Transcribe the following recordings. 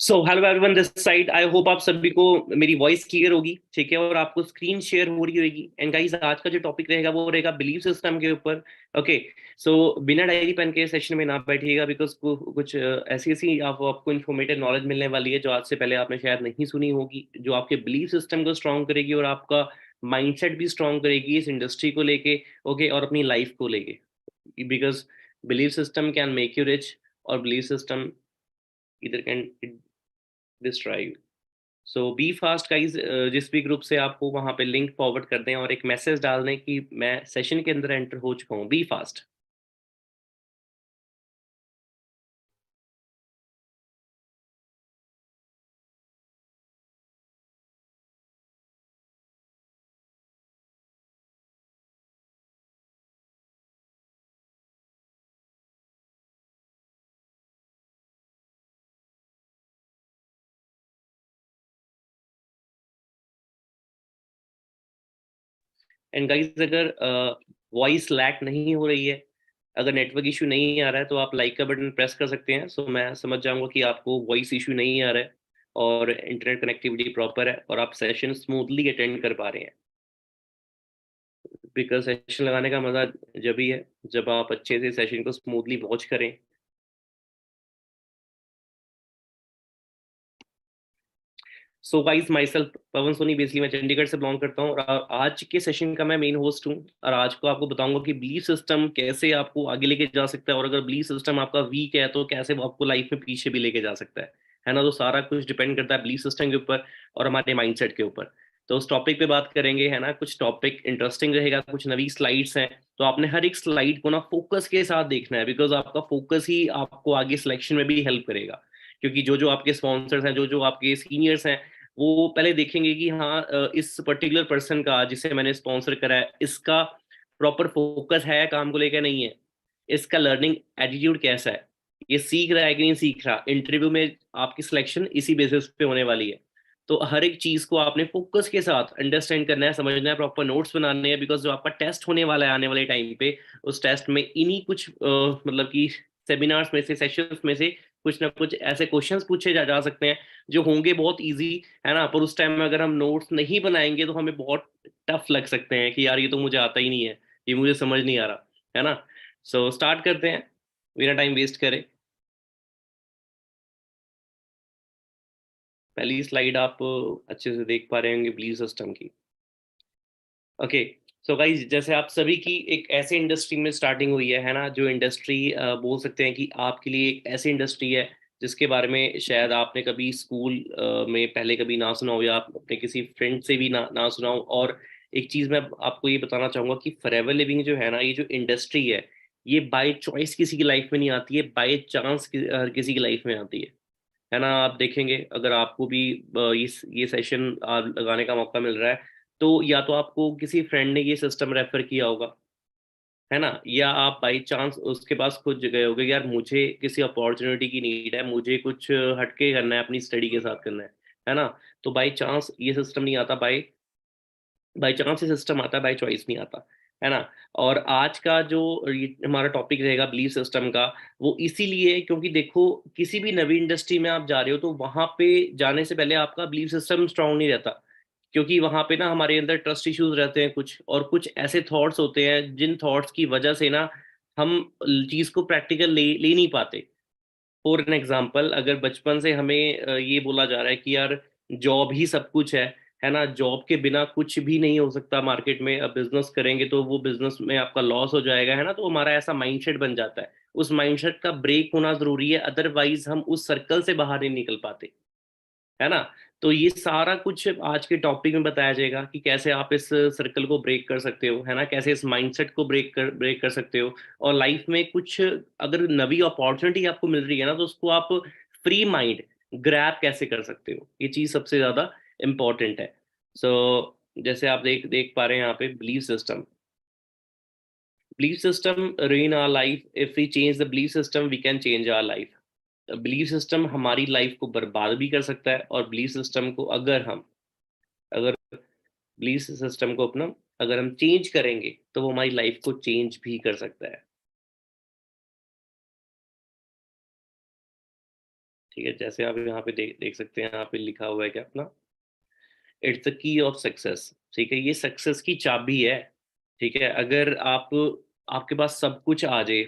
So hello everyone this side. I hope आप सभी को मेरी वॉइस क्लियर होगी, ठीक है, और आपको स्क्रीन शेयर हो रही होगी। एंड गाइस, आज का जो टॉपिक रहेगा वो रहेगा बिलीफ सिस्टम के ऊपर। ओके। सो बिना डायरी पेन के सेशन में ना बैठिएगा, बिकॉज कुछ ऐसी ऐसी आपको इन्फॉर्मेटिव नॉलेज मिलने वाली है जो आज से पहले आपने शायद नहीं सुनी होगी, जो आपके बिलीफ सिस्टम को स्ट्रॉन्ग करेगी और आपका माइंडसेट भी स्ट्रॉन्ग करेगी इस इंडस्ट्री को लेके। ओके, और अपनी लाइफ को लेके, because belief system can make you rich, और बिलीफ सिस्टम इधर can destroy. So be fast guys. जिस भी ग्रुप से आपको वहां पे लिंक फॉरवर्ड कर दें और एक मैसेज डाल दें कि मैं सेशन के अंदर एंटर हो चुका हूँ। Be fast. एंड गाइज, अगर वॉइस लैग नहीं हो रही है, अगर नेटवर्क इशू नहीं आ रहा है, तो आप लाइक का बटन प्रेस कर सकते हैं। सो मैं समझ जाऊंगा कि आपको वॉइस इशू नहीं आ रहा है और इंटरनेट कनेक्टिविटी प्रॉपर है और आप सेशन स्मूथली अटेंड कर पा रहे हैं। बिकॉज सेशन लगाने का मजा जब भी है जब आप अच्छे से सेशन को स्मूथली वॉच करें। So guys, myself Pavan Soni, basically मैं चंडीगढ़ से बिलोंग करता हूँ और आज के सेशन का मैं मेन होस्ट हूँ। और आज को आपको बताऊंगा कि बिलीफ सिस्टम कैसे आपको आगे लेके जा सकता है, और अगर बिलीफ सिस्टम आपका वीक है तो कैसे वो आपको लाइफ में पीछे भी लेके जा सकता है ना। तो सारा कुछ डिपेंड करता है बिलीफ सिस्टम के ऊपर और हमारे माइंडसेट के ऊपर। तो उस टॉपिक पे बात करेंगे, है ना। कुछ टॉपिक इंटरेस्टिंग रहेगा, कुछ नई स्लाइड्स हैं, तो आपने हर एक स्लाइड को ना फोकस के साथ देखना है, बिकॉज आपका फोकस ही आपको आगे सिलेक्शन में भी हेल्प करेगा। क्योंकि जो जो आपके स्पॉन्सर्स हैं, जो जो आपके सीनियर्स हैं, वो पहले देखेंगे कि हाँ, इस पर्टिकुलर पर्सन का जिसे मैंने स्पॉन्सर करा है, इसका प्रॉपर फोकस है काम को लेकर, नहीं है, इसका लर्निंग एटीट्यूड कैसा है, ये सीख रहा है कि नहीं सीख रहा। इंटरव्यू में आपकी सिलेक्शन इसी बेसिस पे होने वाली है। तो हर एक चीज को आपने फोकस के साथ अंडरस्टैंड करना है, समझना है, प्रॉपर नोट्स बनाने हैं, बिकॉज जो आपका टेस्ट होने वाला है आने वाले टाइम पे, उस टेस्ट में इन्हीं कुछ मतलब कि सेमिनार्स में से, सेशंस में से कुछ ना कुछ ऐसे क्वेश्चंस पूछे जा सकते हैं जो होंगे बहुत इजी, है ना। पर उस टाइम में अगर हम नोट्स नहीं बनाएंगे तो हमें बहुत टफ लग सकते हैं कि यार ये तो मुझे आता ही नहीं है, ये मुझे समझ नहीं आ रहा, है ना। सो स्टार्ट करते हैं बिना टाइम वेस्ट करे। पहली स्लाइड आप अच्छे से देख पा रहे होंगे बिलीव सिस्टम की। ओके। सो गाइज, जैसे आप सभी की एक ऐसे इंडस्ट्री में स्टार्टिंग हुई है ना, जो इंडस्ट्री बोल सकते हैं कि आपके लिए एक ऐसी इंडस्ट्री है जिसके बारे में शायद आपने कभी स्कूल में पहले कभी ना सुना हो, या आप अपने किसी फ्रेंड से भी ना सुना हो। और एक चीज़ मैं आपको ये बताना चाहूंगा कि फॉरएवर लिविंग जो है ना, ये जो इंडस्ट्री है बाय चॉइस किसी की लाइफ में नहीं आती है, बाय चांस किसी की लाइफ में आती है ना। आप देखेंगे, अगर आपको भी ये सेशन लगाने का मौका मिल रहा है, तो या तो आपको किसी फ्रेंड ने ये सिस्टम रेफर किया होगा, है ना, या आप बाई चांस उसके पास खुद गए होगे, यार मुझे किसी अपॉर्चुनिटी की नीड है, मुझे कुछ हटके करना है, अपनी स्टडी के साथ करना है ना। तो बाई चांस ये सिस्टम नहीं आता, बाई बाई चांस ये सिस्टम आता है, बाई चॉइस नहीं आता, है ना। और आज का जो हमारा टॉपिक रहेगा बिलीफ सिस्टम का, वो इसीलिए क्योंकि देखो, किसी भी नवी इंडस्ट्री में आप जा रहे हो तो वहां पे जाने से पहले आपका बिलीफ सिस्टम स्ट्रांग नहीं रहता, क्योंकि वहां पे ना हमारे अंदर ट्रस्ट इश्यूज रहते हैं कुछ, और कुछ ऐसे थॉट्स होते हैं जिन थॉट्स की वजह से ना हम चीज को प्रैक्टिकल ले नहीं पाते। फॉर एन एग्जाम्पल, अगर बचपन से हमें ये बोला जा रहा है कि यार जॉब ही सब कुछ है ना, जॉब के बिना कुछ भी नहीं हो सकता मार्केट में, अब बिजनेस करेंगे तो वो बिजनेस में आपका लॉस हो जाएगा, है ना, तो हमारा ऐसा माइंडसेट बन जाता है। उस माइंडसेट का ब्रेक होना जरूरी है, अदरवाइज हम उस सर्कल से बाहर नहीं निकल पाते, है ना। तो ये सारा कुछ आज के टॉपिक में बताया जाएगा कि कैसे आप इस सर्कल को ब्रेक कर सकते हो, है ना, कैसे इस माइंडसेट को ब्रेक कर सकते हो, और लाइफ में कुछ अगर नवी अपॉर्चुनिटी आपको मिल रही है ना, तो उसको आप फ्री माइंड ग्रैब कैसे कर सकते हो, ये चीज सबसे ज्यादा इम्पोर्टेंट है। सो जैसे आप देख देख पा रहे हैं यहाँ पे belief system ruin our life. If we change the belief system, we can change our life. Belief system हमारी लाइफ को बर्बाद भी कर सकता है, और बिलीफ सिस्टम को अगर बिलीफ सिस्टम को अपना अगर हम चेंज करेंगे तो वो हमारी लाइफ को चेंज भी कर सकता है। ठीक है, जैसे आप यहाँ पे देख सकते हैं, यहाँ पे लिखा हुआ है कि अपना it's the key of success. ठीक है, ये सक्सेस की चाबी है। ठीक है, अगर आप आपके पास सब कुछ आ जाए,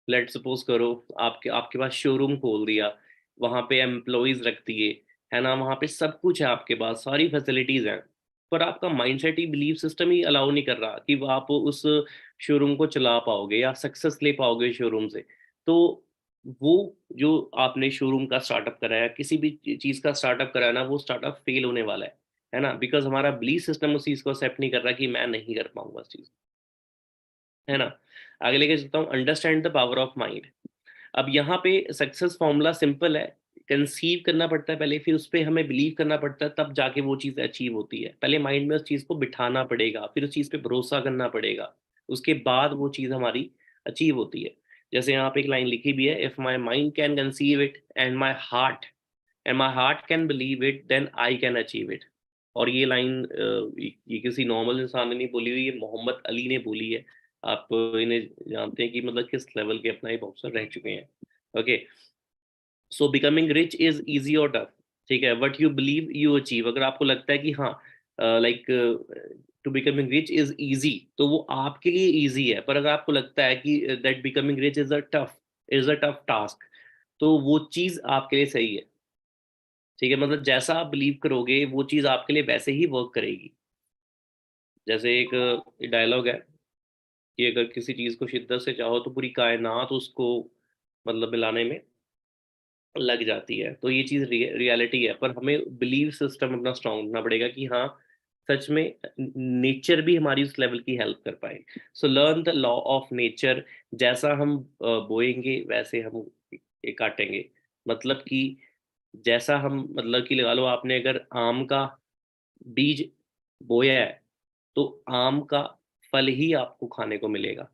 लेट सपोज करो आपके आपके पास शोरूम खोल दिया, वहां पे एम्प्लॉयज रख दिए, है ना, वहां पे सब कुछ है, आपके पास सारी फैसिलिटीज हैं, पर आपका माइंडसेट ही, बिलीफ सिस्टम ही अलाउ नहीं कर रहा कि आप उस शोरूम को चला पाओगे या सक्सेस ले पाओगे शोरूम से। तो वो जो आपने शोरूम का स्टार्टअप कराया, किसी भी चीज का स्टार्टअप कराया ना, वो स्टार्टअप फेल होने वाला है ना, बिकॉज हमारा बिलीफ सिस्टम उस चीज को एक्सेप्ट नहीं कर रहा कि मैं नहीं कर पाऊंगा उस चीज, है ना। आगे लेके चलता हूँ, understand the power of mind. अब यहाँ पे सक्सेस फॉर्मूला सिंपल है, कंसीव करना पड़ता है पहले, फिर उस पर हमें बिलीव करना पड़ता है, तब जाके वो चीज़ अचीव होती है। पहले माइंड में उस चीज़ को बिठाना पड़ेगा, फिर उस चीज़ पे भरोसा करना पड़ेगा, उसके बाद वो चीज़ हमारी अचीव होती है। जैसे यहाँ पे एक लाइन लिखी भी है, if my mind can conceive it and my heart can believe it, then I can achieve it. और ये लाइन ये किसी नॉर्मल इंसान ने नहीं बोली हुई, ये मोहम्मद अली ने बोली है। आप इन्हें जानते हैं कि मतलब किस लेवल के अपना ये बॉक्सर रह चुके हैं। Okay, so becoming rich is easy और टफ। ठीक है, what you believe you achieve. अगर आपको लगता है कि हाँ, like to becoming rich is easy, तो वो आपके लिए इजी है, पर अगर आपको लगता है कि that becoming rich is a tough task, तो वो चीज आपके लिए सही है। ठीक है, मतलब जैसा आप बिलीव करोगे वो चीज आपके लिए वैसे ही वर्क करेगी। जैसे एक डायलॉग है कि अगर किसी चीज को शिद्दत से चाहो तो पूरी कायनात उसको मतलब मिलाने में लग जाती है। तो ये चीज रियलिटी है, पर हमें बिलीव सिस्टम अपना स्ट्रांग रखना पड़ेगा कि हाँ, सच में नेचर भी हमारी उस लेवल की हेल्प कर पाए। So learn the law of nature. जैसा हम बोएंगे वैसे हम ये काटेंगे। मतलब कि जैसा हम, मतलब कि लगा लो आपने अगर आम का बीज बोया है, तो आम का फल ही आपको खाने को मिलेगा,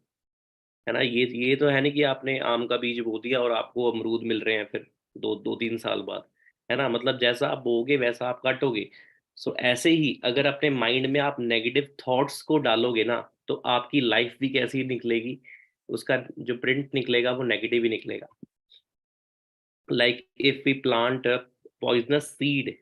है ना। ये तो है नहीं कि आपने आम का बीज बो दिया और आपको अमरूद मिल रहे हैं फिर दो दो तीन साल बाद, है ना। मतलब जैसा आप बोगे वैसा आप काटोगे। सो ऐसे ही अगर अपने माइंड में आप नेगेटिव थॉट्स को डालोगे ना, तो आपकी लाइफ भी कैसी निकलेगी, उसका जो प्रिंट निकलेगा वो नेगेटिव ही निकलेगा। Like if we plant poisonous seed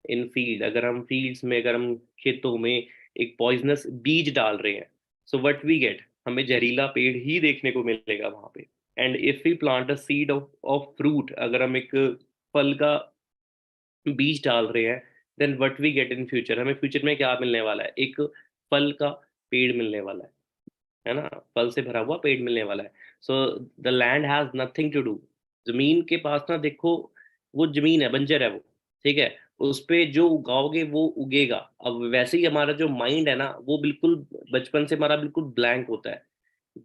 in field, अगर हम फील्ड्स में, अगर हम खेतों में एक पॉइजनस बीज डाल रहे हैं, सो व्हाट वी गेट, हमें जहरीला पेड़ ही देखने को मिलेगा वहां पे। And if we plant a seed of fruit, अगर हम एक फल का बीज डाल रहे हैं, then what we get in future, हमें फ्यूचर में क्या मिलने वाला है, एक फल का पेड़ मिलने वाला है ना। फल से भरा हुआ पेड़ मिलने वाला है। So the land has nothing to do. जमीन के पास ना देखो, वो जमीन है, बंजर है वो। ठीक है, उस पे जो उगाओगे वो उगेगा। अब वैसे ही हमारा जो माइंड है ना, वो बिल्कुल बचपन से हमारा बिल्कुल ब्लैंक होता है।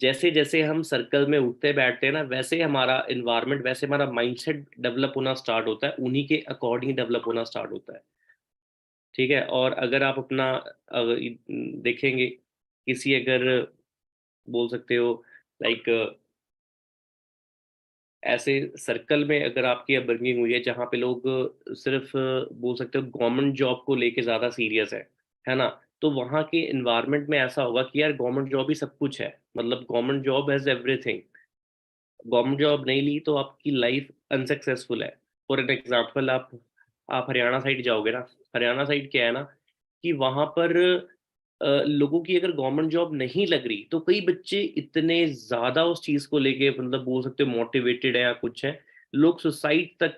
जैसे जैसे हम सर्कल में उठते बैठते हैं ना, वैसे ही हमारा इन्वायरमेंट, वैसे हमारा माइंडसेट डेवलप होना स्टार्ट होता है, उन्हीं के अकॉर्डिंग डेवलप होना स्टार्ट होता है। ठीक है, और अगर आप अपना देखेंगे, किसी अगर बोल सकते हो लाइक ऐसे सर्कल में अगर आपकी अपब्रिंगिंग हुई है जहाँ पे लोग सिर्फ बोल सकते हो गवर्नमेंट जॉब को लेके ज़्यादा सीरियस है ना, तो वहाँ के इन्वायरमेंट में ऐसा होगा कि यार गवर्नमेंट जॉब ही सब कुछ है, मतलब government job has everything. Government job नहीं ली तो आपकी लाइफ अनसक्सेसफुल है। फॉर एन एग्जाम्पल, आप हरियाणा साइड जाओगे ना, हरियाणा साइड क्या है ना, कि वहाँ पर लोगों की अगर गवर्नमेंट जॉब नहीं लग रही, तो कई बच्चे इतने ज़्यादा उस चीज़ को लेके मतलब बोल सकते हो मोटिवेटेड है या कुछ है, लोग सुसाइड तक,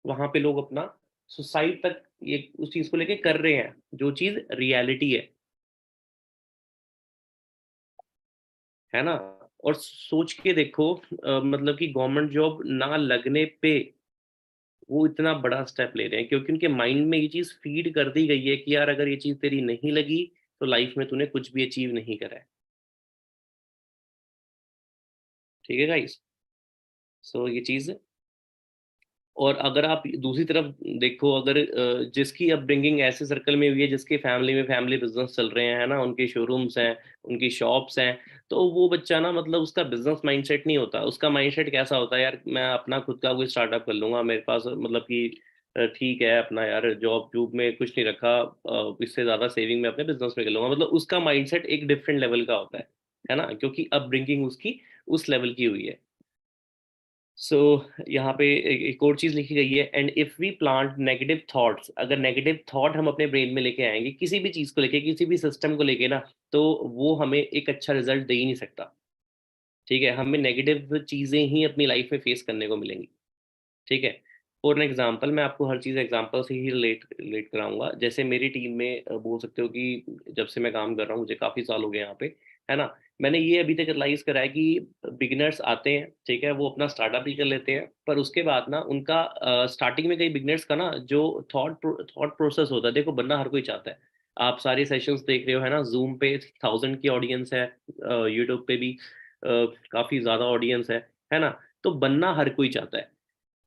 वहाँ पे लोग अपना सुसाइड तक ये उस चीज़ को लेके कर रहे हैं, जो चीज़ रियलिटी है ना। और सोच के देखो, मतलब कि गवर्नमेंट जॉब ना लगने पे वो इतना बड़ा स्टेप ले रहे हैं, क्योंकि उनके माइंड में ये चीज़ फीड कर दी गई है कि यार अगर ये चीज़ तेरी नहीं लगी, तो लाइफ में तूने कुछ भी अचीव नहीं करा है। ठीक है गाइस, सो ये चीज़ है। और अगर आप दूसरी तरफ देखो, अगर जिसकी अपब्रिंगिंग ऐसे सर्कल में हुई है, जिसके फैमिली में फैमिली बिजनेस चल रहे हैं, है ना, उनके शोरूम्स हैं, उनकी शॉप्स हैं, तो वो बच्चा ना, मतलब उसका बिजनेस माइंडसेट नहीं होता, उसका माइंडसेट कैसा होता है, यार मैं अपना खुद का कोई स्टार्टअप कर लूंगा, मेरे पास मतलब कि ठीक है अपना, यार जॉब जॉब में कुछ नहीं रखा, इससे ज़्यादा सेविंग में अपने बिजनेस में कर लूंगा। मतलब उसका माइंडसेट एक डिफरेंट लेवल का होता है ना, क्योंकि अपब्रिंगिंग उसकी उस लेवल की हुई है। सो यहाँ पे एक और चीज लिखी गई है, and if we plant negative thoughts, अगर नेगेटिव थॉट हम अपने ब्रेन में लेके आएंगे किसी भी चीज को लेके, किसी भी सिस्टम को लेके ना, तो वो हमें एक अच्छा रिजल्ट दे ही नहीं सकता। ठीक है, हमें नेगेटिव चीजें ही अपनी लाइफ में फेस करने को मिलेंगी। ठीक है, फॉर एन एग्जाम्पल मैं आपको हर चीज़ एग्जाम्पल से ही रिलेट रिलेट कराऊंगा। जैसे मेरी टीम में बोल सकते हो कि जब से मैं काम कर रहा हूँ, मुझे काफ़ी साल हो गए यहाँ पे, है ना। मैंने ये अभी तक रियलाइज करा है कि बिगिनर्स आते हैं, ठीक है, वो अपना स्टार्टअप ही कर लेते हैं, पर उसके बाद ना उनका स्टार्टिंग में कई बिगिनर्स का ना जो थॉट प्रोसेस होता है, देखो बनना हर कोई चाहता है। आप सारे सेशंस देख रहे हो, है ना, जूम पे 1000 की ऑडियंस है, यूट्यूब पे भी काफ़ी ज़्यादा ऑडियंस है ना। तो बनना हर कोई चाहता है,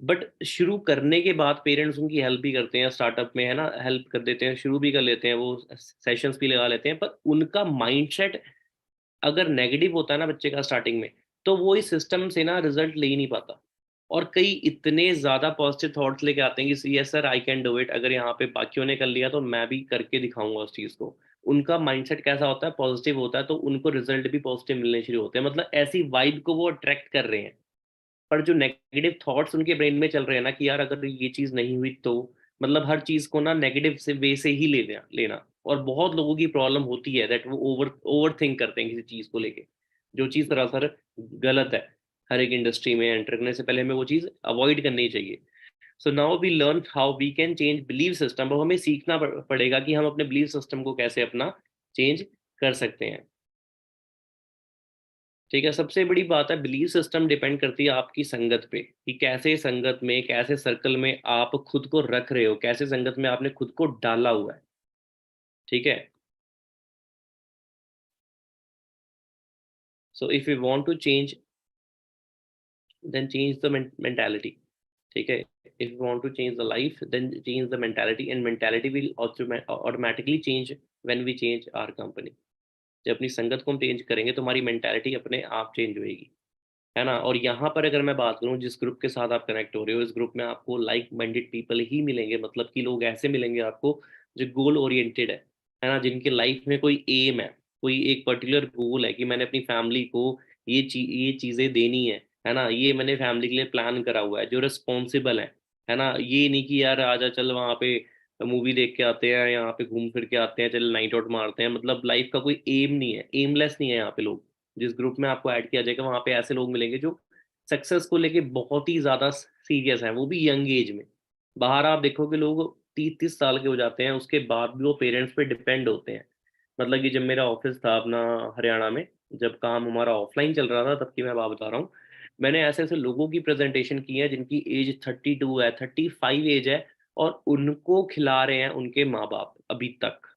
बट शुरू करने के बाद पेरेंट्स उनकी हेल्प भी करते हैं स्टार्टअप में, है ना, हेल्प कर देते हैं, शुरू भी कर लेते हैं, वो सेशंस भी लगा लेते हैं, पर उनका माइंडसेट अगर नेगेटिव होता है ना बच्चे का स्टार्टिंग में, तो वो इस सिस्टम से ना रिजल्ट ले ही नहीं पाता। और कई इतने ज्यादा पॉजिटिव थॉट्स लेके आते हैं कि yes sir I can do it, अगर यहाँ पे बाकियों ने कर लिया तो मैं भी करके दिखाऊंगा उस चीज को। उनका माइंडसेट कैसा होता है, पॉजिटिव होता है, तो उनको रिजल्ट भी पॉजिटिव मिलने शुरू होते हैं, मतलब ऐसी वाइब को वो अट्रैक्ट कर रहे हैं। पर जो नेगेटिव थॉट्स उनके ब्रेन में चल रहे हैं ना कि यार अगर ये चीज नहीं हुई तो, मतलब हर चीज को ना नेगेटिव से वे से ही लेना लेना। और बहुत लोगों की प्रॉब्लम होती है दैट वो ओवर ओवर थिंक करते हैं किसी चीज को लेके, जो चीज सरासर गलत है। हर एक इंडस्ट्री में एंटर करने से पहले हमें वो चीज अवॉइड करनी चाहिए। So now we learn how we can change believe system. अब हमें सीखना पड़ेगा कि हम अपने बिलीव सिस्टम को कैसे अपना चेंज कर सकते हैं। ठीक है, सबसे बड़ी बात है, बिलीव सिस्टम डिपेंड करती है आपकी संगत पे, कि कैसे संगत में, कैसे सर्कल में आप खुद को रख रहे हो, कैसे संगत में आपने खुद को डाला हुआ है। ठीक है, so if you want to change, then change the mentality. ठीक है, if you want to change the life, then change the mentality, and mentality will automatically change when we change our company. जब अपनी संगत को हम change करेंगे तो हमारी मेंटालिटी अपने आप चेंज होएगी, है ना। और यहाँ पर अगर मैं बात करूँ, जिस ग्रुप के साथ आप कनेक्ट हो रहे हो, इस ग्रुप में आपको लाइक माइंडेड पीपल ही मिलेंगे, मतलब कि लोग ऐसे मिलेंगे आपको जो गोल ओरिएंटेड है ना, जिनके लाइफ में कोई एम है, कोई एक पर्टिकुलर गोल है कि मैंने अपनी फैमिली को ये चीज़ें देनी है ना, ये मैंने फैमिली के लिए प्लान करा हुआ है, जो रिस्पॉन्सिबल है ना। ये नहीं कि यार आजा चल वहाँ पे मूवी देख के आते हैं, यहाँ पे घूम फिर के आते हैं, चल नाइट आउट मारते हैं, मतलब लाइफ का कोई एम नहीं है, एमलेस नहीं है यहाँ पे लोग। जिस ग्रुप में आपको ऐड किया जाएगा वहां पे ऐसे लोग मिलेंगे जो सक्सेस को लेके बहुत ही ज्यादा सीरियस हैं, वो भी यंग एज में। बाहर आप देखोगे लोग 30-30 साल के हो जाते हैं, उसके बाद भी वो पेरेंट्स पे डिपेंड होते हैं। मतलब कि जब मेरा ऑफिस था अपना हरियाणा में, जब काम हमारा ऑफलाइन चल रहा था, तब की मैं बात बता रहा हूँ, मैंने ऐसे ऐसे लोगों की प्रेजेंटेशन की है जिनकी एज 32 है, 35 एज है, और उनको खिला रहे हैं उनके माँ बाप अभी तक।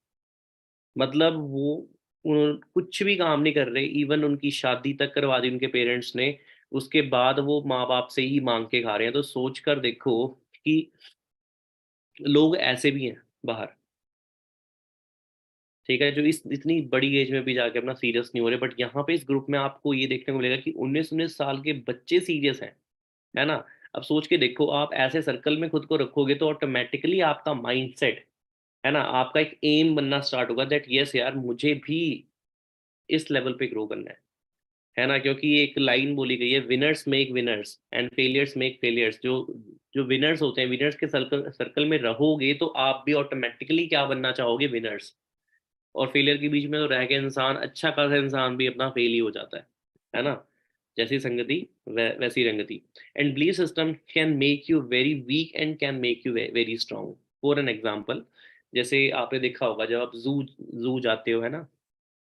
मतलब वो कुछ भी काम नहीं कर रहे, इवन उनकी शादी तक करवा दी उनके पेरेंट्स ने, उसके बाद वो माँ बाप से ही मांग के खा रहे हैं। तो सोच कर देखो कि लोग ऐसे भी हैं बाहर। ठीक है, जो इस इतनी बड़ी एज में भी जाके अपना सीरियस नहीं हो रहे, बट यहाँ पे इस ग्रुप में आपको ये देखने को मिलेगा कि 19-19 साल के बच्चे सीरियस हैं, है ना। अब सोच के देखो, आप ऐसे सर्कल में खुद को रखोगे तो ऑटोमेटिकली आपका माइंडसेट, है ना, आपका एक एम बनना स्टार्ट होगा दैट यस यार मुझे भी इस लेवल पे ग्रो करना है ना। क्योंकि एक लाइन बोली गई है, winners make winners and failures make failures. जो जो विनर्स होते हैं, विनर्स के सर्कल सर्कल में रहोगे तो आप भी ऑटोमेटिकली क्या बनना चाहोगे, विनर्स। और फेलियर के बीच में तो रह के इंसान, अच्छा खासा इंसान भी अपना फेल ही हो जाता है ना। जैसी संगति वैसी रंगति। And belief system can make you very weak and can make you very strong. For an example, जैसे आपने देखा होगा जब आप जू जू जाते हो, है ना,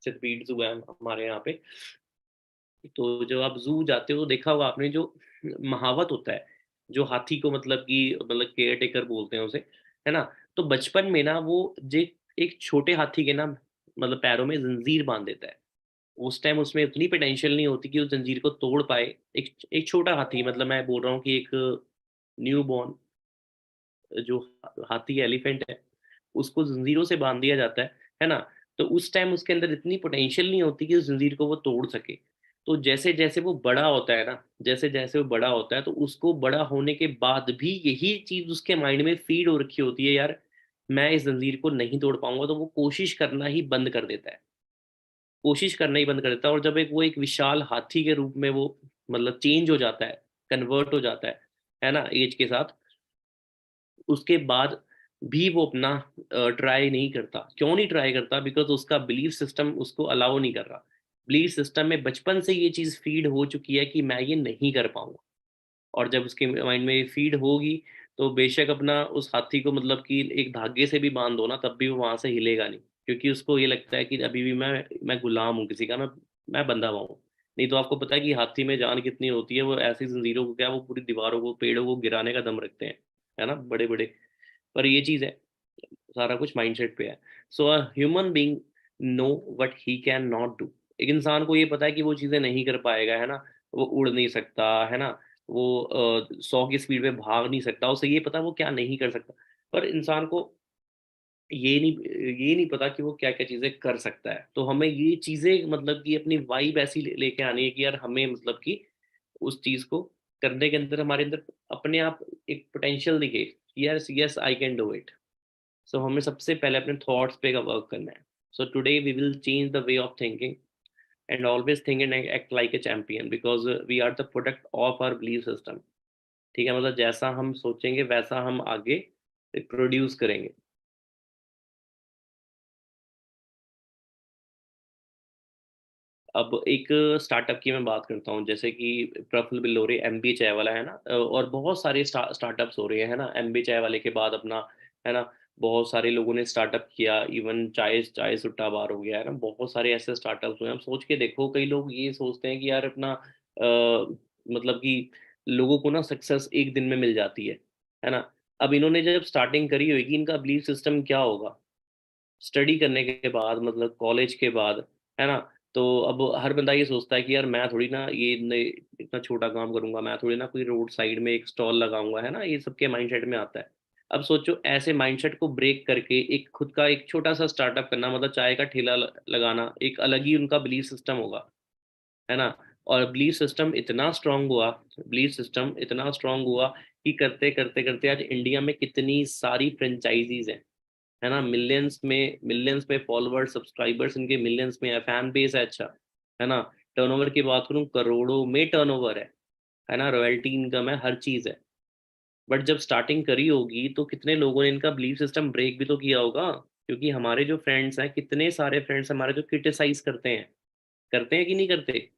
चित्रपीठ जू है हमारे यहाँ पे, तो जब आप जू जाते हो देखा होगा आपने, जो महावत होता है, जो हाथी को मतलब कि मतलब केयर टेकर बोलते हैं उसे, है ना। तो बचपन में ना वो जे एक छोटे हाथी के ना मतलब पैरों में जंजीर बांध देता है। उस टाइम उसमें उतनी पोटेंशियल नहीं होती कि उस जंजीर को तोड़ पाए। एक एक छोटा हाथी, मतलब मैं बोल रहा हूँ कि एक न्यू बॉर्न जो हाथी एलिफेंट है, उसको जंजीरों से बांध दिया जाता है ना। तो उस टाइम उसके अंदर इतनी पोटेंशियल नहीं होती कि उस जंजीर को वो तोड़ सके। तो जैसे जैसे वो बड़ा होता है ना, जैसे जैसे वो बड़ा होता है, तो उसको बड़ा होने के बाद भी यही चीज उसके माइंड में फीड हो रखी होती है, यार मैं इस जंजीर को नहीं तोड़ पाऊंगा, तो वो कोशिश करना ही बंद कर देता है, कोशिश करना ही बंद कर देता है। और जब एक वो एक विशाल हाथी के रूप में वो मतलब चेंज हो जाता है, कन्वर्ट हो जाता है ना, एज के साथ, उसके बाद भी वो अपना ट्राई नहीं करता। क्यों नहीं ट्राई करता? बिकॉज उसका बिलीफ सिस्टम उसको अलाउ नहीं कर रहा। बिलीफ सिस्टम में बचपन से ये चीज़ फीड हो चुकी है कि मैं ये नहीं कर पाऊंगा। और जब उसके माइंड में ये फीड होगी, तो बेशक अपना उस हाथी को मतलब कि एक धागे से भी बांध दो ना, तब भी वो वहां से हिलेगा नहीं। क्योंकि उसको ये लगता है कि अभी भी मैं गुलाम हूँ किसी का, मैं बंधा हुआ हूँ। नहीं तो आपको पता है कि हाथी में जान कितनी होती है, वो ऐसी जंजीरों को क्या, वो पूरी दीवारों को, पेड़ों को गिराने का दम रखते हैं, है ना, बड़े बड़े। पर ये चीज़ है, सारा कुछ माइंडसेट पे है। So a human being know what he can not do. एक इंसान को ये पता है कि वो चीज़ें नहीं कर पाएगा, है ना। वो उड़ नहीं सकता, है ना। वो 100 की स्पीड पे भाग नहीं सकता, उसे ये पता है वो क्या नहीं कर सकता। पर इंसान को ये नहीं पता कि वो क्या क्या चीज़ें कर सकता है। तो हमें ये चीज़ें मतलब कि अपनी वाइब ऐसी लेके आनी है कि यार हमें मतलब कि उस चीज़ को करने के अंदर, हमारे अंदर अपने आप एक पोटेंशियल दिखे, yes yes I can do it. So हमें सबसे पहले अपने थॉट्स पे का वर्क करना है। So today we will change the way of thinking and always think and act like a champion, because we are the product of our belief system. ठीक है, मतलब जैसा हम सोचेंगे वैसा हम आगे प्रोड्यूस करेंगे। अब एक स्टार्टअप की मैं बात करता हूँ, जैसे कि प्रफुल्ल बिल्लोरे, एमबी चाय वाला, है ना। और बहुत सारे स्टार्टअप्स हो रहे हैं, है ना, एमबी चाय वाले के बाद अपना, है ना, बहुत सारे लोगों ने स्टार्टअप किया। इवन चाय चाय सुट्टा बार हो गया, है ना, बहुत सारे ऐसे स्टार्टअप्स हुए हैं। हम सोच के देखो, कई लोग ये सोचते हैं कि यार अपना मतलब कि लोगों को ना सक्सेस एक दिन में मिल जाती है ना। अब इन्होंने जब स्टार्टिंग करी होगी, इनका बिलीफ सिस्टम क्या होगा स्टडी करने के बाद, मतलब कॉलेज के बाद, है ना। तो अब हर बंदा ये सोचता है कि यार मैं थोड़ी ना इतना छोटा काम करूंगा, मैं थोड़ी ना कोई रोड साइड में एक स्टॉल लगाऊंगा, है ना। ये सबके माइंडसेट में आता है। अब सोचो, ऐसे माइंडसेट को ब्रेक करके एक खुद का एक छोटा सा स्टार्टअप करना, मतलब चाय का ठेला लगाना, एक अलग ही उनका बिलीफ सिस्टम होगा, है ना। और बिलीफ सिस्टम इतना स्ट्रांग हुआ, बिलीफ सिस्टम इतना स्ट्रांग हुआ कि करते करते करते आज इंडिया में कितनी सारी फ्रेंचाइजीज हैं, है ना। मिलियंस में फॉलोअर्स, सब्सक्राइबर्स इनके मिलियंस में है, फैन बेस है, अच्छा, है ना। टर्नओवर की बात करूं, करोड़ों में टर्नओवर है ना, रॉयल्टी इनकम है, हर चीज है। बट जब स्टार्टिंग करी होगी तो कितने लोगों ने इनका बिलीफ सिस्टम ब्रेक भी तो किया होगा। क्योंकि हमारे जो फ्रेंड्स हैं, कितने सारे फ्रेंड्स हमारे जो क्रिटिसाइज करते हैं कि नहीं करते।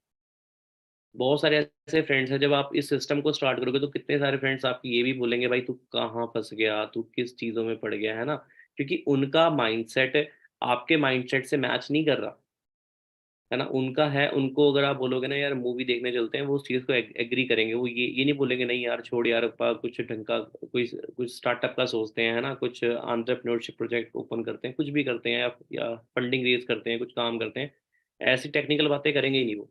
बहुत सारे ऐसे फ्रेंड्स हैं, जब आप इस सिस्टम को स्टार्ट करोगे तो कितने सारे फ्रेंड्स आपकी ये भी बोलेंगे, भाई तू कहाँ फंस गया, तू किस चीज़ों में पड़ गया, है ना। क्योंकि उनका माइंडसेट आपके माइंडसेट से मैच नहीं कर रहा, है ना। उनका है, उनको अगर आप बोलोगे ना यार मूवी देखने चलते हैं, वो उस चीज़ को एग्री करेंगे। वो ये नहीं बोलेंगे नहीं यार छोड़ यार, अपा कुछ ढंग का कोई कुछ स्टार्टअप का सोचते हैं, है ना, कुछ एंटरप्रेन्योरशिप प्रोजेक्ट ओपन करते हैं, कुछ भी करते हैं, या फंडिंग रेज करते हैं, कुछ काम करते हैं। ऐसी टेक्निकल बातें करेंगे ही नहीं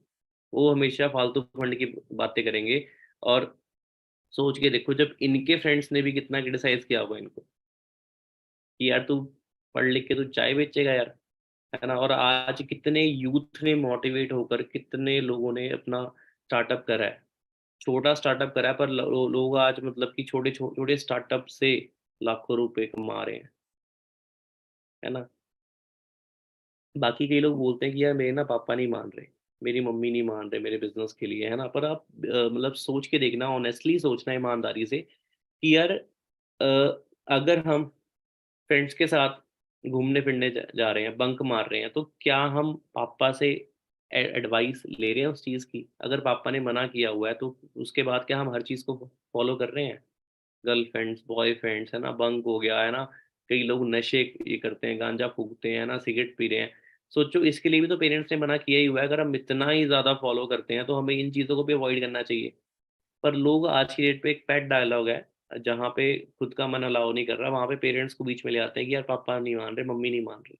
वो हमेशा फालतू फंड की बातें करेंगे। और सोच के देखो, जब इनके फ्रेंड्स ने भी कितना क्रिटिसाइज किया होगा इनको कि यार तू पढ़ लिख के तू चाय बेचेगा यार, है ना। और आज कितने यूथ ने मोटिवेट होकर, कितने लोगों ने अपना स्टार्टअप करा है, छोटा स्टार्टअप करा है, पर लोग आज मतलब कि छोटे छोटे स्टार्टअप से लाखों रुपए कमा रहे हैं, है ना। बाकी कई लोग बोलते हैं कि यार मेरे ना पापा नहीं मान रहे, मेरी मम्मी नहीं मान रहे मेरे बिजनेस के लिए, है ना। पर आप मतलब सोच के देखना, ऑनेस्टली सोचना, ईमानदारी से कि यार अगर हम फ्रेंड्स के साथ घूमने फिरने जा रहे हैं, बंक मार रहे हैं, तो क्या हम पापा से एडवाइस ले रहे हैं उस चीज़ की? अगर पापा ने मना किया हुआ है तो उसके बाद क्या हम हर चीज़ को फॉलो कर रहे हैं? गर्लफ्रेंड्स, बॉयफ्रेंड्स, है ना, बंक हो गया, है ना। कई लोग नशे ये करते हैं, गांजा फूकते हैं, ना सिगरेट पी रहे हैं। सोचो, इसके लिए भी तो पेरेंट्स ने मना किया ही हुआ है। अगर हम इतना ही ज़्यादा फॉलो करते हैं तो हमें इन चीज़ों को भी अवॉइड करना चाहिए। पर लोग आज की डेट पे, एक पेट डायलॉग है, जहाँ पे खुद का मन अलाउ नहीं कर रहा, वहाँ पे पेरेंट्स को बीच में ले आते हैं कि यार पापा नहीं मान रहे, मम्मी नहीं मान रही,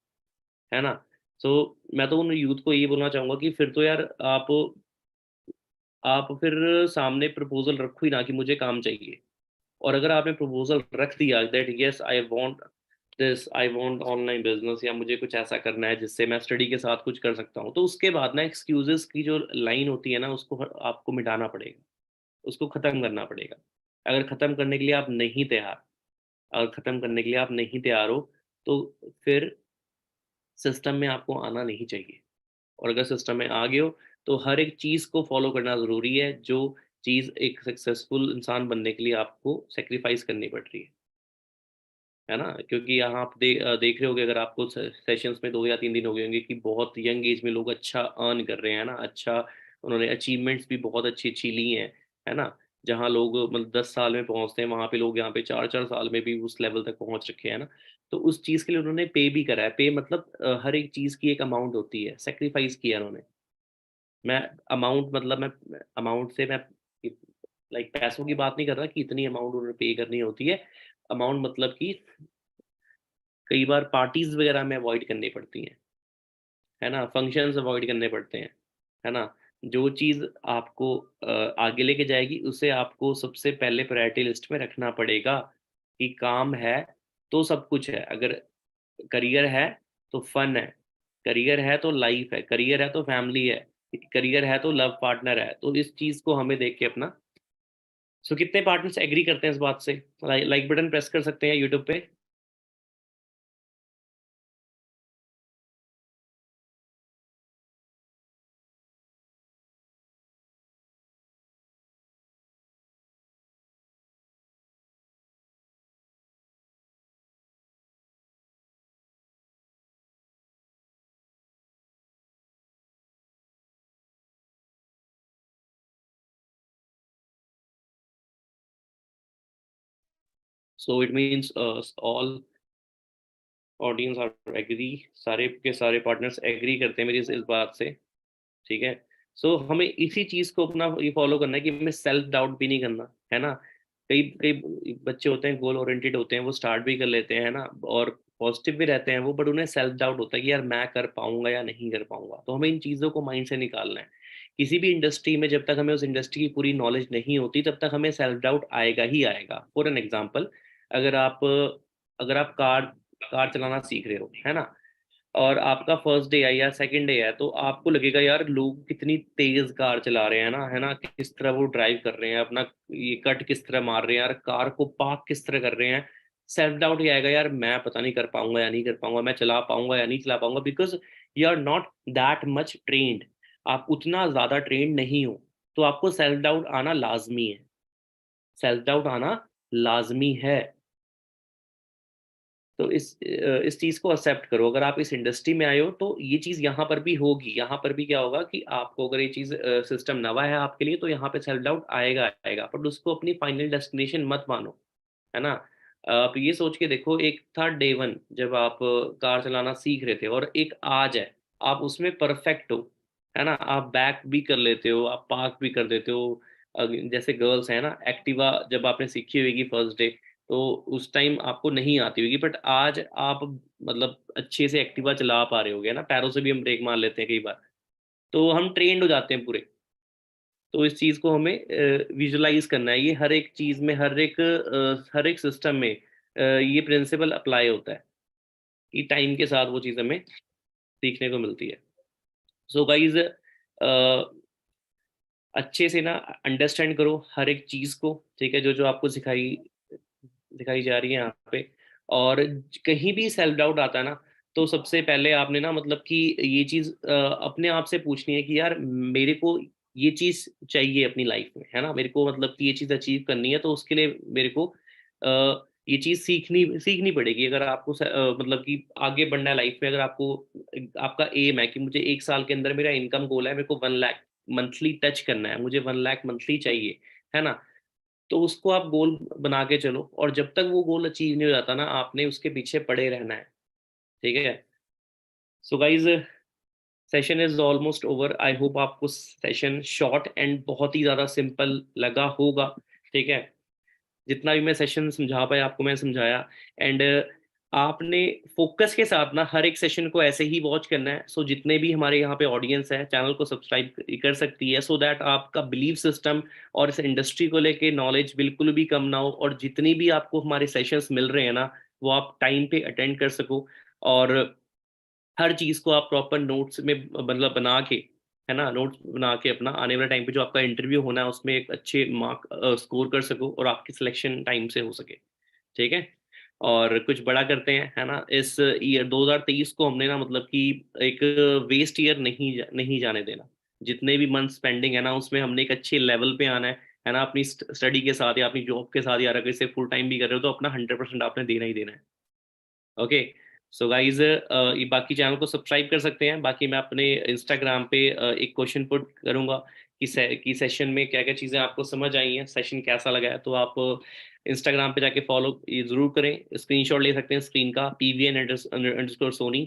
है ना। सो मैं तो उन यूथ को ये बोलना चाहूंगा कि फिर तो यार आप फिर सामने प्रपोजल रखो ही ना कि मुझे काम चाहिए। और अगर आपने प्रपोजल रख दिया that yes I want this, I want online business, या मुझे कुछ ऐसा करना है जिससे मैं स्टडी के साथ कुछ कर सकता हूँ, तो उसके बाद ना एक्सक्यूजेस की जो लाइन होती है ना, उसको आपको मिटाना पड़ेगा, उसको ख़त्म करना पड़ेगा। अगर ख़त्म करने के लिए आप नहीं तैयार, अगर ख़त्म करने के लिए आप नहीं तैयार हो, तो फिर सिस्टम में आपको आना नहीं चाहिए। और अगर सिस्टम में आ गए हो, तो हर एक चीज़ को फॉलो करना ज़रूरी है जो चीज़ एक सक्सेसफुल इंसान बनने के लिए आपको सेक्रीफाइस करनी पड़ रही है ना? क्योंकि यहाँ आप देख रहे होगे, अगर आपको सेशंस में 2 या 3 दिन हो गए होंगे कि बहुत यंग एज में लोग अच्छा अर्न कर रहे हैं ना, अच्छा उन्होंने अचीवमेंट्स भी बहुत अच्छी-अच्छी ली हैं, है ना? जहाँ लोग मतलब 10 साल में पहुँचते हैं, वहाँ पे लोग यहाँ पे 4-4 साल में भी उस लेवल तक पहुँच रखे हैं ना। तो उस चीज़ के लिए उन्होंने पे भी करा है। पे मतलब हर एक चीज़ की एक अमाउंट होती है, सैक्रिफाइस किया उन्होंने। मैं अमाउंट मतलब मैं अमाउंट से मैं लाइक पैसों की बात नहीं कर रहा कि इतनी अमाउंट उन्होंने पे करनी होती है। अमाउंट मतलब कि कई बार पार्टीज़ वगैरह में अवॉइड करनी पड़ती हैं, है ना? फंक्शंस अवॉइड करने पड़ते हैं, है ना? जो चीज़ आपको आगे लेके जाएगी, उसे आपको सबसे पहले प्रायोरिटी लिस्ट में रखना पड़ेगा कि काम है, तो सब कुछ है। अगर करियर है, तो फन है, करियर है तो लाइफ़ है, करियर है तो फैमिली है, करियर है तो लव पार्टनर है। तो इस चीज़ को हमें देख के अपना कितने पार्टनर्स एग्री करते हैं इस बात से? लाइक बटन प्रेस कर सकते हैं यूट्यूब पे। So it means all audience are agree, सारे के सारे पार्टनर्स एग्री करते हैं मेरी इस बात से, ठीक है? हमें इसी चीज़ को अपना ये फॉलो करना है कि हमें सेल्फ डाउट भी नहीं करना, है ना? कई कई बच्चे होते हैं, गोल ओरिएंटेड होते हैं, वो स्टार्ट भी कर लेते हैं, है ना? और पॉजिटिव भी रहते हैं वो, बट उन्हें सेल्फ डाउट होता है कि यार मैं कर पाऊंगा या नहीं कर पाऊंगा। तो हमें इन चीज़ों को माइंड से निकालना है। किसी भी इंडस्ट्री में जब तक हमें उस इंडस्ट्री की पूरी नॉलेज नहीं होती, तब तक हमें सेल्फ डाउट आएगा ही आएगा। फॉर एन एग्जाम्पल, अगर आप अगर आप कार कार चलाना सीख रहे हो, है ना? और आपका फर्स्ट डे है या सेकंड डे है, तो आपको लगेगा यार लोग कितनी तेज कार चला रहे हैं ना, है ना? किस तरह वो ड्राइव कर रहे हैं अपना, ये कट किस तरह मार रहे हैं यार, कार को पार्क किस तरह कर रहे हैं। सेल्फ डाउट ये आएगा, यार मैं पता नहीं कर पाऊंगा या नहीं कर पाऊंगा, मैं चला पाऊंगा या नहीं चला पाऊंगा, because you are not that much trained. आप उतना ज्यादा ट्रेन्ड नहीं हो। तो आपको सेल्फ डाउट आना लाजमी है, सेल्फ डाउट आना लाजमी है। तो इस चीज़ को एक्सेप्ट करो। अगर आप इस इंडस्ट्री में आए हो, तो ये चीज़ यहाँ पर भी होगी। यहाँ पर भी क्या होगा कि आपको अगर ये चीज़ सिस्टम नवा है आपके लिए, तो यहाँ पे सेल्फ डाउट आएगा आएगा, बट उसको अपनी फाइनल डेस्टिनेशन मत मानो, है ना? आप ये सोच के देखो, एक था डे वन जब आप कार चलाना सीख रहे थे, और एक आज है, आप उसमें परफेक्ट हो, है ना? आप बैक भी कर लेते हो, आप पार्क भी कर देते हो। जैसे गर्ल्स है ना, एक्टिवा जब आपने सीखी होगी फर्स्ट डे, तो उस टाइम आपको नहीं आती होगी, बट आज आप मतलब अच्छे से एक्टिवा चला पा रहे होगे ना, पैरों से भी हम ब्रेक मार लेते हैं कई बार। तो हम ट्रेंड हो जाते हैं पूरे। तो इस चीज़ को हमें विजुलाइज करना है। ये हर एक चीज़ में, हर एक सिस्टम में ये प्रिंसिपल अप्लाई होता है कि टाइम के साथ वो चीज़ हमें सीखने को मिलती है। सो गाइज, अच्छे से ना अंडरस्टैंड करो हर एक चीज़ को, ठीक है? जो जो आपको सिखाई दिखाई जा रही है यहाँ पे। और कहीं भी सेल्फ डाउट आता है ना, तो सबसे पहले आपने ना मतलब कि ये चीज़ अपने आप से पूछनी है कि यार मेरे को ये चीज़ चाहिए अपनी लाइफ में, है ना? मेरे को मतलब कि ये चीज़ अचीव करनी है, तो उसके लिए मेरे को ये चीज़ सीखनी सीखनी पड़ेगी। अगर आपको मतलब कि आगे बढ़ना है लाइफ में, अगर आपको आपका एम है कि मुझे 1 साल के अंदर मेरा इनकम गोल है, मेरे को 1 लाख मंथली टच करना है, मुझे 1 लाख मंथली चाहिए, है ना? तो उसको आप गोल बना के चलो, और जब तक वो गोल अचीव नहीं हो जाता ना, आपने उसके पीछे पड़े रहना है, ठीक है? So guys, session is almost over. I hope आपको सेशन शॉर्ट एंड बहुत ही ज़्यादा सिंपल लगा होगा, ठीक है? जितना भी मैं सेशन समझा पाया आपको, मैं समझाया। एंड आपने फोकस के साथ ना हर एक सेशन को ऐसे ही वॉच करना है। जितने भी हमारे यहाँ पे ऑडियंस है, चैनल को सब्सक्राइब कर सकती है, सो दैट आपका बिलीव सिस्टम और इस इंडस्ट्री को लेके नॉलेज बिल्कुल भी कम ना हो, और जितनी भी आपको हमारे सेशंस मिल रहे हैं ना, वो आप टाइम पे अटेंड कर सको। और हर चीज़ को आप प्रॉपर नोट्स में मतलब बना के, है ना, नोट्स बना के अपना आने वाले टाइम पे जो आपका इंटरव्यू होना है उसमें एक अच्छे मार्क स्कोर कर सको, और आपकी सिलेक्शन टाइम से हो सके, ठीक है? और कुछ बड़ा करते हैं, है ना? इस ईयर 2023 को हमने ना मतलब कि एक वेस्ट ईयर नहीं जाने देना। जितने भी मंथ्स पेंडिंग है ना, उसमें हमने एक अच्छे लेवल पे आना है। है ना, अपनी स्टडी के साथ या अपनी जॉब के साथ, या अगर इसे फुल टाइम भी कर रहे हो तो अपना 100% आपने देना ही देना है। ओके। सो गाइज, ये बाकी चैनल को सब्सक्राइब कर सकते हैं। बाकी मैं अपने इंस्टाग्राम पे एक क्वेश्चन पुट करूंगा कि सेशन में क्या क्या चीज़ें आपको समझ आई हैं, सेशन कैसा लगा है। तो आप इंस्टाग्राम पे जाके फॉलो ये ज़रूर करें। स्क्रीनशॉट ले सकते हैं स्क्रीन का, PVN_Sony।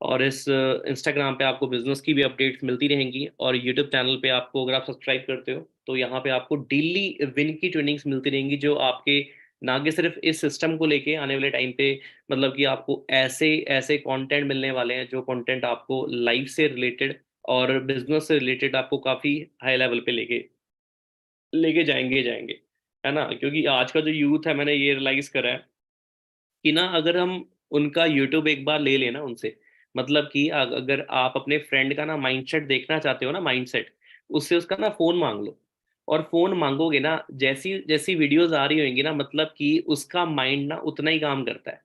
और इस इंस्टाग्राम पे आपको बिजनेस की भी अपडेट्स मिलती रहेंगी, और यूट्यूब चैनल पे आपको, अगर आप सब्सक्राइब करते हो तो यहाँ पे आपको डेली विन की ट्रेनिंग्स मिलती रहेंगी, जो आपके ना कि सिर्फ इस सिस्टम को लेके आने वाले टाइम पे, मतलब कि आपको ऐसे ऐसे कंटेंट मिलने वाले हैं जो कंटेंट आपको लाइफ से रिलेटेड और बिजनेस से रिलेटेड आपको काफ़ी हाई लेवल पे लेके लेके जाएंगे, है ना। क्योंकि आज का जो यूथ है, मैंने ये रियलाइज करा है कि ना, अगर हम उनका यूट्यूब एक बार ले लेना उनसे, मतलब कि अगर आप अपने फ्रेंड का ना माइंडसेट देखना चाहते हो ना, माइंडसेट, उससे उसका ना फोन मांग लो। और फोन मांगोगे ना, जैसी जैसी वीडियोस आ रही होंगी ना, मतलब कि उसका माइंड ना उतना ही काम करता है।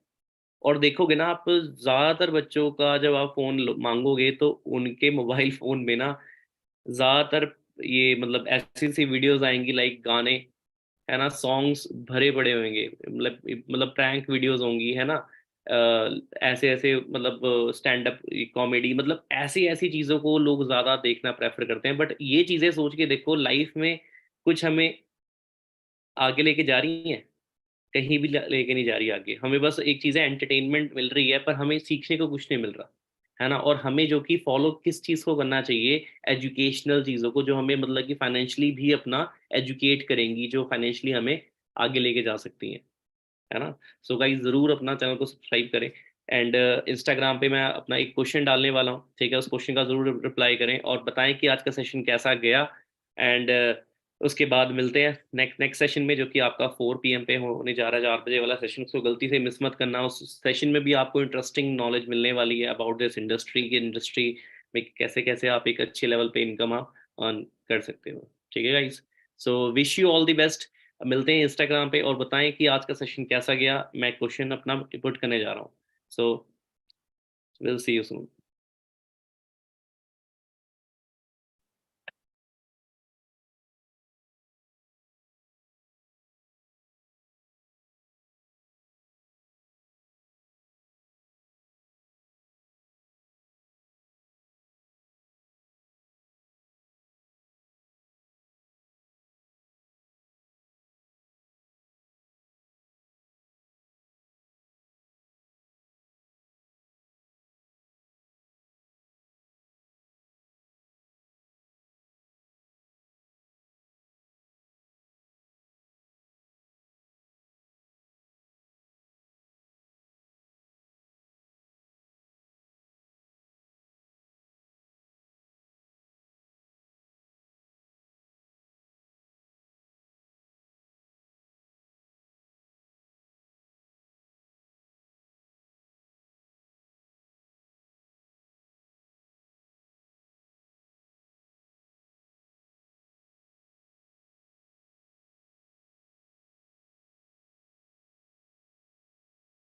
और देखोगे ना आप, ज्यादातर बच्चों का जब आप फोन मांगोगे तो उनके मोबाइल फोन में ना ज्यादातर ये मतलब ऐसी ऐसी वीडियोस आएंगी, लाइक गाने, है ना, सॉन्ग्स भरे पड़े होंगे, मतलब प्रैंक वीडियोस होंगी, है ना। ऐसे ऐसे मतलब स्टैंड अप कॉमेडी, मतलब ऐसी ऐसी चीजों को लोग ज्यादा देखना प्रेफर करते हैं। बट ये चीजें सोच के देखो, लाइफ में कुछ हमें आगे लेके जा रही हैं? कहीं भी लेके नहीं जा रही आगे। हमें बस एक चीज़ है, एंटरटेनमेंट मिल रही है, पर हमें सीखने को कुछ नहीं मिल रहा, है ना। और हमें जो कि फॉलो किस चीज़ को करना चाहिए, एजुकेशनल चीज़ों को, जो हमें मतलब कि फाइनेंशियली भी अपना एजुकेट करेंगी, जो फाइनेंशियली हमें आगे लेके जा सकती हैं, है ना। सो गाइस, ज़रूर अपना चैनल को सब्सक्राइब करें। एंड इंस्टाग्राम पे मैं अपना एक क्वेश्चन डालने वाला हूँ, ठीक है, उस क्वेश्चन का ज़रूर रिप्लाई करें और बताएं कि आज का सेशन कैसा गया। एंड उसके बाद मिलते हैं नेक्स्ट सेशन में, जो कि आपका 4 PM पे होने जा रहा है, 4 बजे वाला सेशन। उसको गलती से मिस मत करना। उस सेशन में भी आपको इंटरेस्टिंग नॉलेज मिलने वाली है अबाउट दिस इंडस्ट्री, की इंडस्ट्री में कैसे कैसे आप एक अच्छे लेवल पे इनकम आप अर्न कर सकते हो। ठीक है guys, so wish you all the best. मिलते हैं इंस्टाग्राम पे, और बताएं कि आज का सेशन कैसा गया। मैं क्वेश्चन अपना पुट करने जा रहा हूँ। So will see you soon.